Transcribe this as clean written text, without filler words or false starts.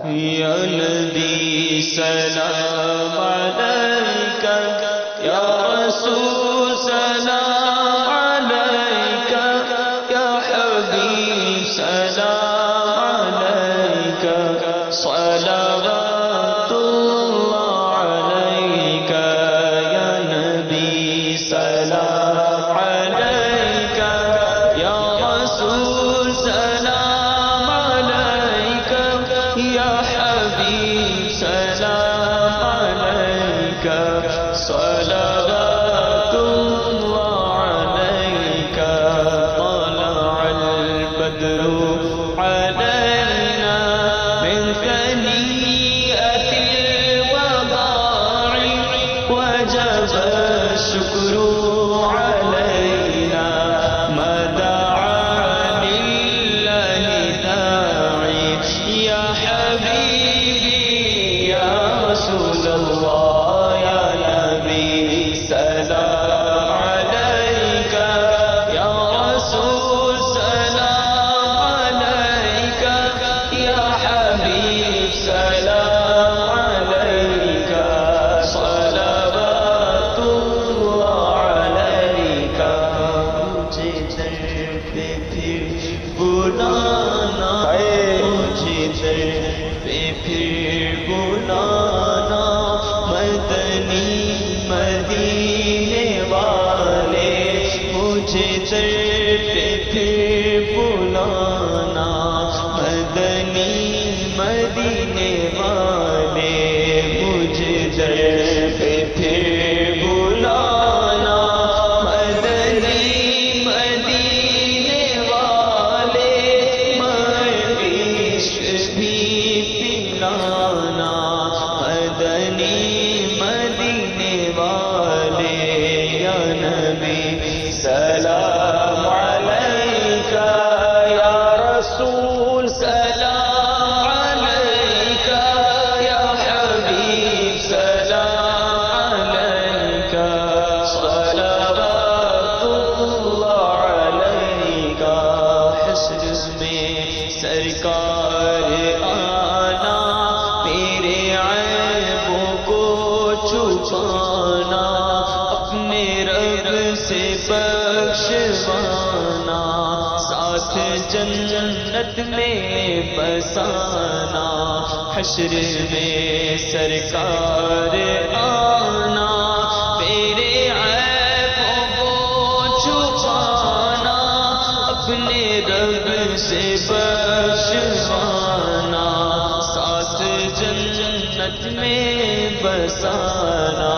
یا نبی سلام علیکہ، یا رسول سلام علیکہ، یا حبیب سلام علیکہ، صلوات اللہ علیکہ، یا نبی سلام علیکہ، یا رسول سلام علیکہ، یا حبیب سلام علیکہ، صلوات اللہ علیکہ، طلع البدر علینا من ثنیۃ الوداع وجب الشکر علینا ما دعا للہ داعی یا حبیبی یا رسول اللہ یا نبی سلام علیکہ یا رسول سلام علیکہ یا حبیب سلام علیکہ صلوات اللہ علیکہ مجھے در پہ پھر بلانا مجھے در پہ پھر بلانا مدنی مدینے والے مجھے در پہ پھر بلانا مدنی مدینے والے مجھے در پہ پھر بلانا مدنی مدینے والے میں عشق بھی پلانا مدنی مدینے والے یا نبی سلام علیکہ یا رسول سلام علیکہ یا حبیب سلام علیکہ صلوات اللہ علیکہ حشر میں سرکار آنا میرے عیبوں کو چھپانا اپنے رب سے بخشوانا ساتھ جنت میں بسانا حشر میں سرکار آنا میرے عیبوں کو چھپانا اپنے رب سے بخشوانا ساتھ جنت میں بسانا